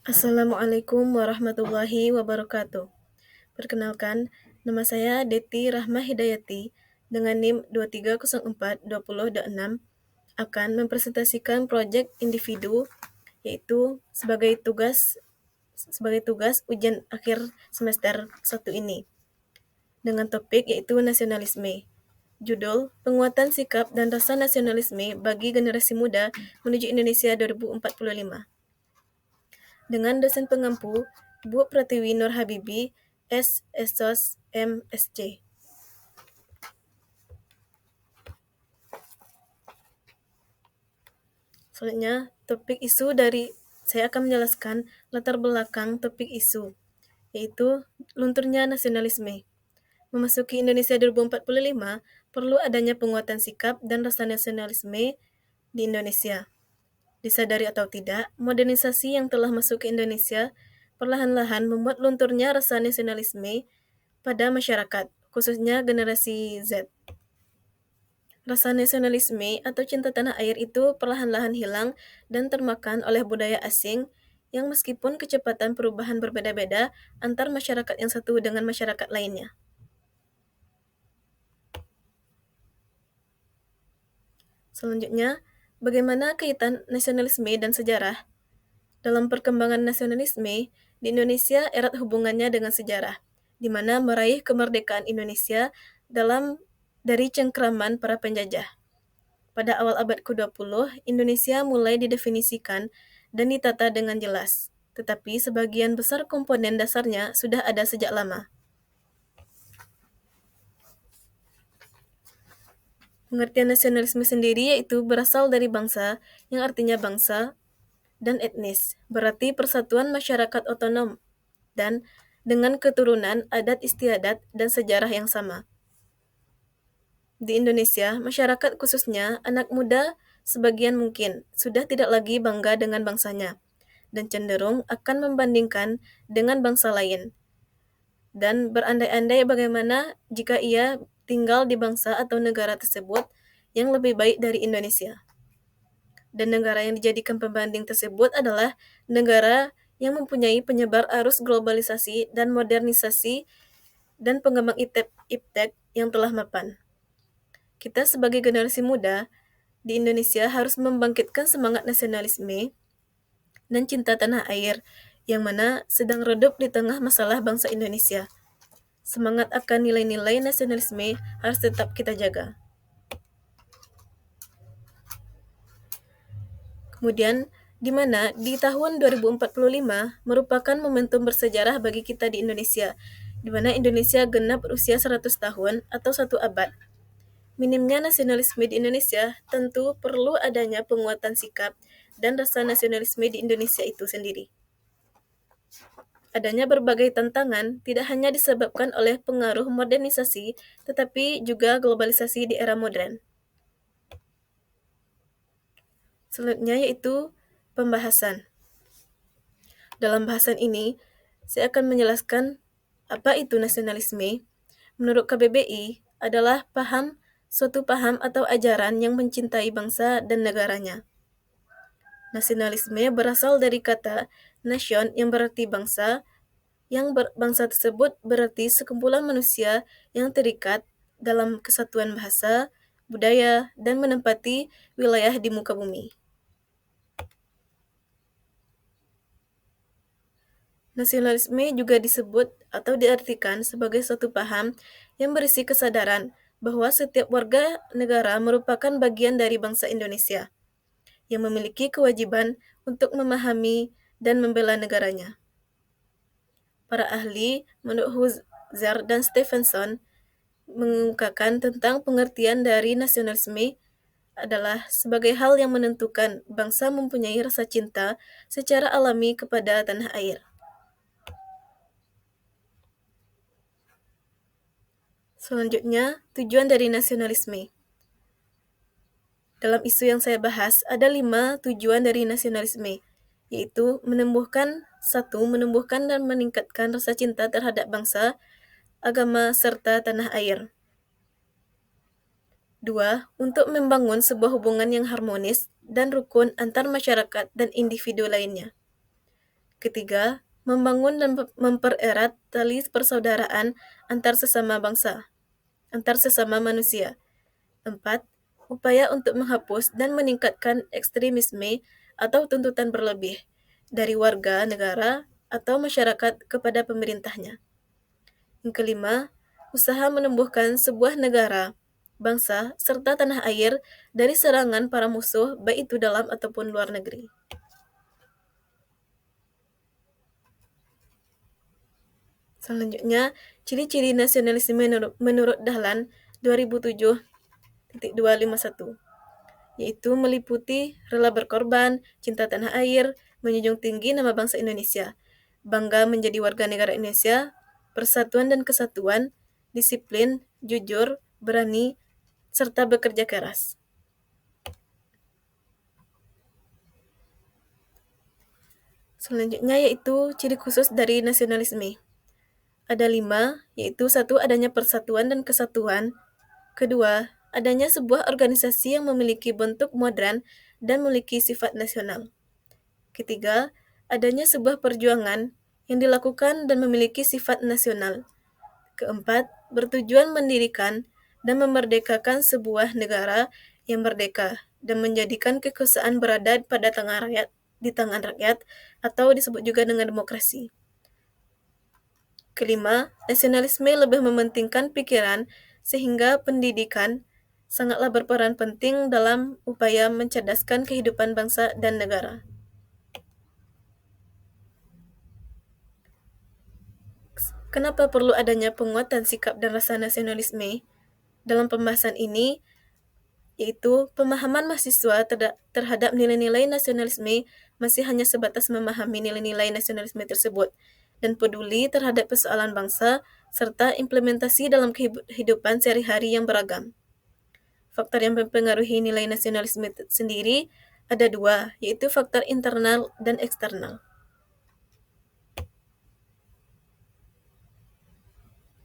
Assalamualaikum warahmatullahi wabarakatuh. Perkenalkan, nama saya Deti Rahma Hidayati dengan NIM 23042026 akan mempresentasikan proyek individu yaitu sebagai tugas ujian akhir semester 1 ini dengan topik yaitu nasionalisme. Judul, Penguatan Sikap dan Rasa Nasionalisme bagi Generasi Muda Menuju Indonesia 2045. Dengan dosen pengampu, Bu Pratiwi Nur Habibi, S.Sos, M.Sc. Selanjutnya, saya akan menjelaskan latar belakang topik isu, yaitu lunturnya nasionalisme. Memasuki Indonesia 2045, perlu adanya penguatan sikap dan rasa nasionalisme di Indonesia. Disadari atau tidak, modernisasi yang telah masuk ke Indonesia perlahan-lahan membuat lunturnya rasa nasionalisme pada masyarakat, khususnya generasi Z. Rasa nasionalisme atau cinta tanah air itu perlahan-lahan hilang dan termakan oleh budaya asing yang meskipun kecepatan perubahan berbeda-beda antar masyarakat yang satu dengan masyarakat lainnya. Selanjutnya, bagaimana kaitan nasionalisme dan sejarah? Dalam perkembangan nasionalisme, di Indonesia erat hubungannya dengan sejarah, di mana meraih kemerdekaan Indonesia dari cengkraman para penjajah. Pada awal abad ke-20, Indonesia mulai didefinisikan dan ditata dengan jelas, tetapi sebagian besar komponen dasarnya sudah ada sejak lama. Pengertian nasionalisme sendiri yaitu berasal dari bangsa, yang artinya bangsa, dan etnis, berarti persatuan masyarakat otonom, dan dengan keturunan, adat istiadat, dan sejarah yang sama. Di Indonesia, masyarakat khususnya anak muda sebagian mungkin sudah tidak lagi bangga dengan bangsanya dan cenderung akan membandingkan dengan bangsa lain dan berandai-andai bagaimana jika ia tinggal di bangsa atau negara tersebut yang lebih baik dari Indonesia. Dan negara yang dijadikan pembanding tersebut adalah negara yang mempunyai penyebar arus globalisasi dan modernisasi dan pengembang iptek yang telah mapan. Kita sebagai generasi muda di Indonesia harus membangkitkan semangat nasionalisme dan cinta tanah air yang mana sedang redup di tengah masalah bangsa Indonesia. Semangat akan nilai-nilai nasionalisme harus tetap kita jaga. Kemudian, di mana di tahun 2045 merupakan momentum bersejarah bagi kita di Indonesia, di mana Indonesia genap berusia 100 tahun atau 1 abad. Minimnya nasionalisme di Indonesia tentu perlu adanya penguatan sikap dan rasa nasionalisme di Indonesia itu sendiri. Adanya berbagai tantangan tidak hanya disebabkan oleh pengaruh modernisasi, tetapi juga globalisasi di era modern. Selanjutnya yaitu pembahasan. Dalam bahasan ini, saya akan menjelaskan apa itu nasionalisme. Menurut KBBI, adalah suatu paham atau ajaran yang mencintai bangsa dan negaranya. Nasionalisme berasal dari kata nation yang berarti bangsa, bangsa tersebut berarti sekumpulan manusia yang terikat dalam kesatuan bahasa, budaya, dan menempati wilayah di muka bumi. Nasionalisme juga disebut atau diartikan sebagai suatu paham yang berisi kesadaran bahwa setiap warga negara merupakan bagian dari bangsa Indonesia, yang memiliki kewajiban untuk memahami dan membela negaranya. Para ahli, menurut Husserl dan Stevenson, mengungkapkan tentang pengertian dari nasionalisme adalah sebagai hal yang menentukan bangsa mempunyai rasa cinta secara alami kepada tanah air. Selanjutnya, tujuan dari nasionalisme. Dalam isu yang saya bahas, ada 5 tujuan dari nasionalisme, yaitu menumbuhkan dan meningkatkan rasa cinta terhadap bangsa, agama, serta tanah air. 2. Untuk membangun sebuah hubungan yang harmonis dan rukun antar masyarakat dan individu lainnya. Ketiga, membangun dan mempererat tali persaudaraan antar sesama bangsa, antar sesama manusia. 4. Upaya untuk menghapus dan meningkatkan ekstremisme atau tuntutan berlebih dari warga negara atau masyarakat kepada pemerintahnya. Yang kelima, usaha menumbuhkan sebuah negara, bangsa, serta tanah air dari serangan para musuh baik itu dalam ataupun luar negeri. Selanjutnya, ciri-ciri nasionalisme menurut Dahlan 2007.251, yaitu meliputi rela berkorban, cinta tanah air, menjunjung tinggi nama bangsa Indonesia, bangga menjadi warga negara Indonesia, persatuan dan kesatuan, disiplin, jujur, berani, serta bekerja keras. Selanjutnya yaitu ciri khusus dari nasionalisme. Ada 5, yaitu 1. Adanya persatuan dan kesatuan. Kedua, adanya sebuah organisasi yang memiliki bentuk modern dan memiliki sifat nasional. Ketiga, adanya sebuah perjuangan yang dilakukan dan memiliki sifat nasional. Keempat, bertujuan mendirikan dan memerdekakan sebuah negara yang merdeka dan menjadikan kekuasaan berada pada tangan rakyat, di tangan rakyat, atau disebut juga dengan demokrasi. Kelima, nasionalisme lebih mementingkan pikiran sehingga pendidikan sangatlah berperan penting dalam upaya mencerdaskan kehidupan bangsa dan negara. Kenapa perlu adanya penguatan sikap dan rasa nasionalisme? Dalam pembahasan ini, yaitu pemahaman mahasiswa terhadap nilai-nilai nasionalisme masih hanya sebatas memahami nilai-nilai nasionalisme tersebut dan peduli terhadap persoalan bangsa serta implementasi dalam kehidupan sehari-hari yang beragam. Faktor yang mempengaruhi nilai nasionalisme sendiri ada 2, yaitu faktor internal dan eksternal.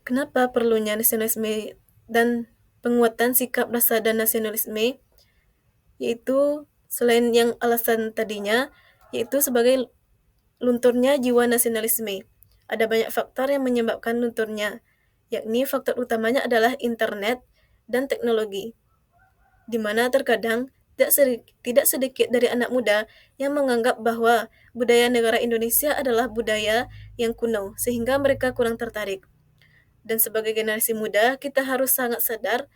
Kenapa perlunya nasionalisme dan penguatan sikap rasa dan nasionalisme? Yaitu selain yang alasan tadinya, yaitu sebagai lunturnya jiwa nasionalisme. Ada banyak faktor yang menyebabkan lunturnya, yakni faktor utamanya adalah internet dan teknologi, di mana terkadang tidak sedikit dari anak muda yang menganggap bahwa budaya negara Indonesia adalah budaya yang kuno, sehingga mereka kurang tertarik. Dan sebagai generasi muda, kita harus sangat sadar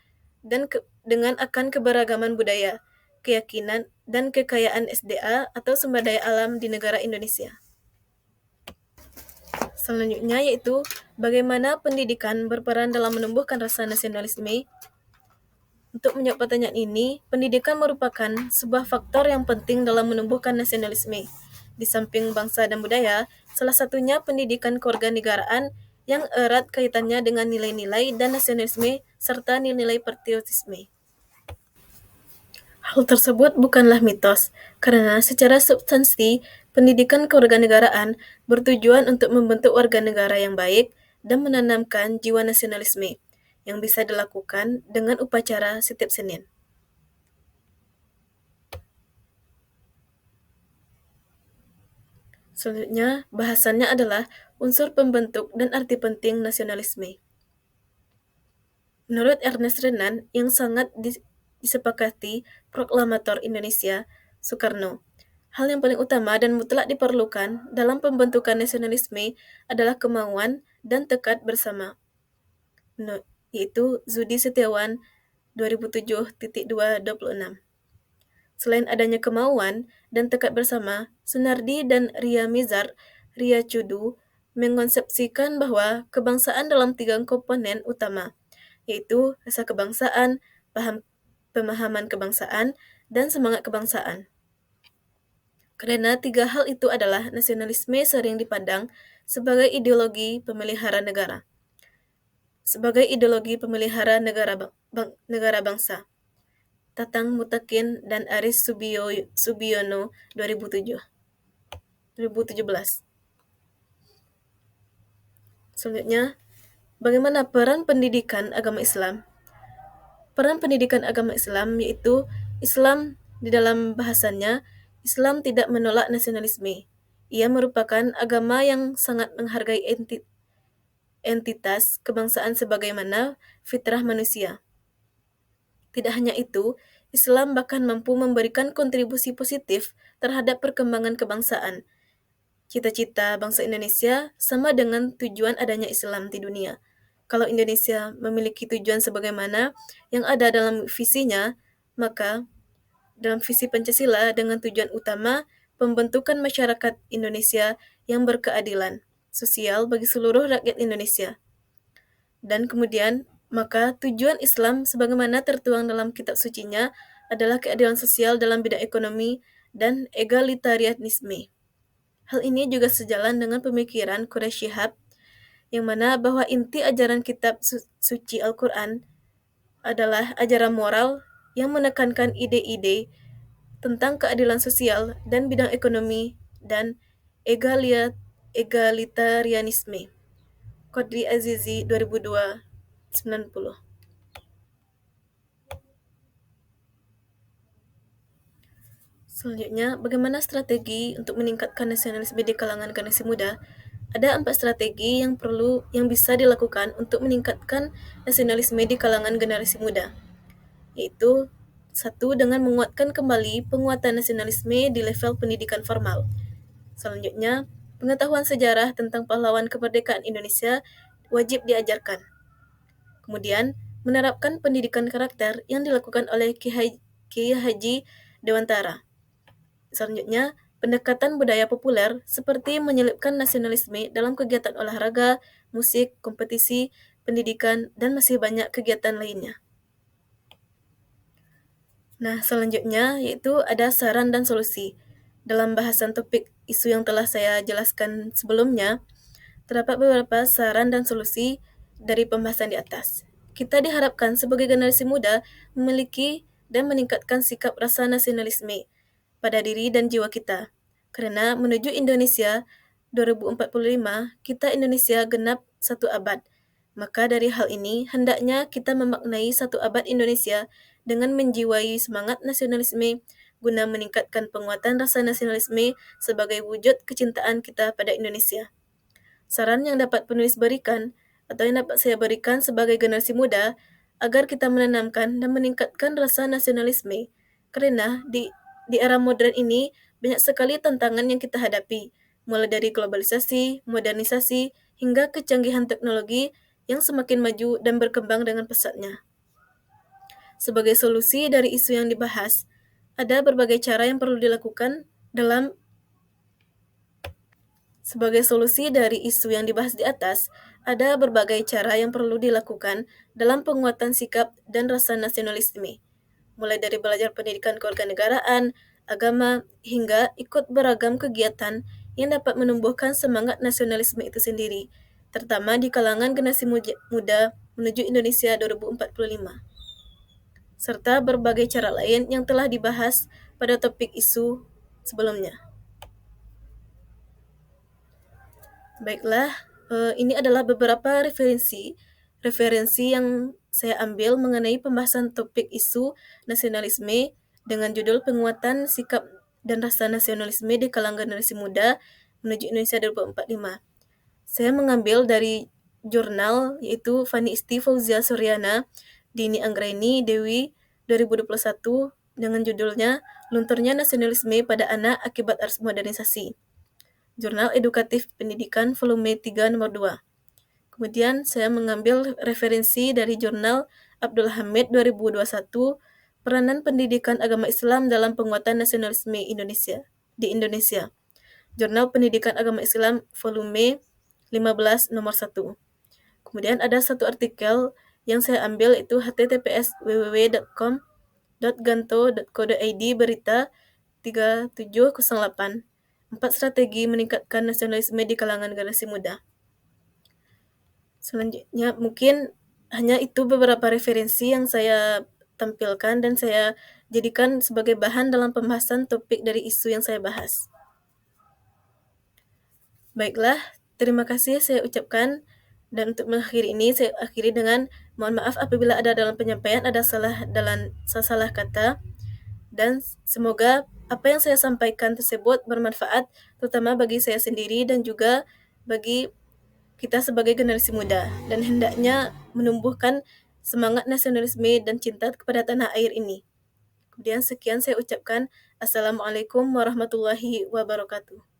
dengan akan keberagaman budaya, keyakinan, dan kekayaan SDA atau sumber daya alam di negara Indonesia. Selanjutnya yaitu bagaimana pendidikan berperan dalam menumbuhkan rasa nasionalisme. Untuk menjawab pertanyaan ini, pendidikan merupakan sebuah faktor yang penting dalam menumbuhkan nasionalisme. Di samping bangsa dan budaya, salah satunya pendidikan kewarganegaraan yang erat kaitannya dengan nilai-nilai dan nasionalisme serta nilai-nilai patriotisme. Hal tersebut bukanlah mitos, karena secara substansi, pendidikan kewarganegaraan bertujuan untuk membentuk warga negara yang baik dan menanamkan jiwa nasionalisme, yang bisa dilakukan dengan upacara setiap Senin. Selanjutnya, bahasannya adalah unsur pembentuk dan arti penting nasionalisme. Menurut Ernest Renan, yang sangat disepakati proklamator Indonesia, Soekarno, hal yang paling utama dan mutlak diperlukan dalam pembentukan nasionalisme adalah kemauan dan tekad bersama. Yaitu Zudi Setiawan 2007.226. Selain adanya kemauan dan tekad bersama, Sunardi dan Ria Mizar, Ria Cudu, mengonsepsikan bahwa kebangsaan dalam 3 komponen utama, yaitu rasa kebangsaan, pemahaman kebangsaan, dan semangat kebangsaan. Karena 3 hal itu adalah nasionalisme sering dipandang sebagai ideologi pemelihara negara. Sebagai ideologi pemelihara negara bangsa. Tatang Mutakin dan Aris Subiono 2017. Selanjutnya, bagaimana peran pendidikan agama Islam? Peran pendidikan agama Islam yaitu Islam di dalam bahasannya, Islam tidak menolak nasionalisme. Ia merupakan agama yang sangat menghargai entitas kebangsaan sebagaimana fitrah manusia. Tidak hanya itu, Islam bahkan mampu memberikan kontribusi positif terhadap perkembangan kebangsaan. Cita-cita bangsa Indonesia sama dengan tujuan adanya Islam di dunia. Kalau Indonesia memiliki tujuan sebagaimana yang ada dalam visinya, maka dalam visi Pancasila dengan tujuan utama pembentukan masyarakat Indonesia yang berkeadilan sosial bagi seluruh rakyat Indonesia. Dan kemudian, maka tujuan Islam sebagaimana tertuang dalam kitab sucinya adalah keadilan sosial dalam bidang ekonomi dan egalitarianisme. Hal ini juga sejalan dengan pemikiran Quraisy Shihab yang mana bahwa inti ajaran kitab suci Al-Quran adalah ajaran moral yang menekankan ide-ide tentang keadilan sosial dan bidang ekonomi dan egalitarianisme. Qadri Azizi 2002 90. Selanjutnya, bagaimana strategi untuk meningkatkan nasionalisme di kalangan generasi muda? Ada 4 strategi yang bisa dilakukan untuk meningkatkan nasionalisme di kalangan generasi muda, yaitu 1. Dengan menguatkan kembali penguatan nasionalisme di level pendidikan formal. Selanjutnya, pengetahuan sejarah tentang pahlawan kemerdekaan Indonesia wajib diajarkan. Kemudian, menerapkan pendidikan karakter yang dilakukan oleh Kiai Haji Dewantara. Selanjutnya, pendekatan budaya populer seperti menyelipkan nasionalisme dalam kegiatan olahraga, musik, kompetisi, pendidikan, dan masih banyak kegiatan lainnya. Nah, selanjutnya yaitu ada saran dan solusi. Dalam bahasan topik isu yang telah saya jelaskan sebelumnya, terdapat beberapa saran dan solusi dari pembahasan di atas. Kita diharapkan sebagai generasi muda memiliki dan meningkatkan sikap rasa nasionalisme pada diri dan jiwa kita. Karena menuju Indonesia 2045, kita Indonesia genap 1 abad. Maka dari hal ini, hendaknya kita memaknai 1 abad Indonesia dengan menjiwai semangat nasionalisme guna meningkatkan penguatan rasa nasionalisme sebagai wujud kecintaan kita pada Indonesia. Saran yang dapat penulis berikan atau yang dapat saya berikan sebagai generasi muda agar kita menanamkan dan meningkatkan rasa nasionalisme. Karena di era modern ini banyak sekali tantangan yang kita hadapi, mulai dari globalisasi, modernisasi, hingga kecanggihan teknologi yang semakin maju dan berkembang dengan pesatnya. Sebagai solusi dari isu yang dibahas, ada berbagai cara yang perlu dilakukan dalam Sebagai solusi dari isu yang dibahas di atas, ada berbagai cara yang perlu dilakukan dalam penguatan sikap dan rasa nasionalisme, mulai dari belajar pendidikan kewarganegaraan, agama, hingga ikut beragam kegiatan yang dapat menumbuhkan semangat nasionalisme itu sendiri, terutama di kalangan generasi muda menuju Indonesia 2045, serta berbagai cara lain yang telah dibahas pada topik isu sebelumnya. Baiklah, ini adalah beberapa referensi yang saya ambil mengenai pembahasan topik isu nasionalisme dengan judul penguatan sikap dan rasa nasionalisme di kalangan generasi muda menuju Indonesia 2045. Saya mengambil dari jurnal yaitu Fani Isti Fauzia Suryana, Dini Anggraini Dewi 2021 dengan judulnya Lunturnya Nasionalisme pada Anak Akibat Arus Modernisasi. Jurnal Edukatif Pendidikan volume 3 nomor 2. Kemudian saya mengambil referensi dari jurnal Abdul Hamid 2021 Peranan Pendidikan Agama Islam dalam Penguatan Nasionalisme di Indonesia. Jurnal Pendidikan Agama Islam volume 15 nomor 1. Kemudian ada satu artikel yang saya ambil itu https://www.ganto.co.id berita 3708. 4 strategi meningkatkan nasionalisme di kalangan generasi muda. Selanjutnya, mungkin hanya itu beberapa referensi yang saya tampilkan dan saya jadikan sebagai bahan dalam pembahasan topik dari isu yang saya bahas. Baiklah, terima kasih saya ucapkan, dan untuk mengakhiri ini saya akhiri dengan mohon maaf apabila ada dalam penyampaian ada salah kata, dan semoga apa yang saya sampaikan tersebut bermanfaat terutama bagi saya sendiri dan juga bagi kita sebagai generasi muda dan hendaknya menumbuhkan semangat nasionalisme dan cinta kepada tanah air ini. Kemudian sekian saya ucapkan Assalamualaikum warahmatullahi wabarakatuh.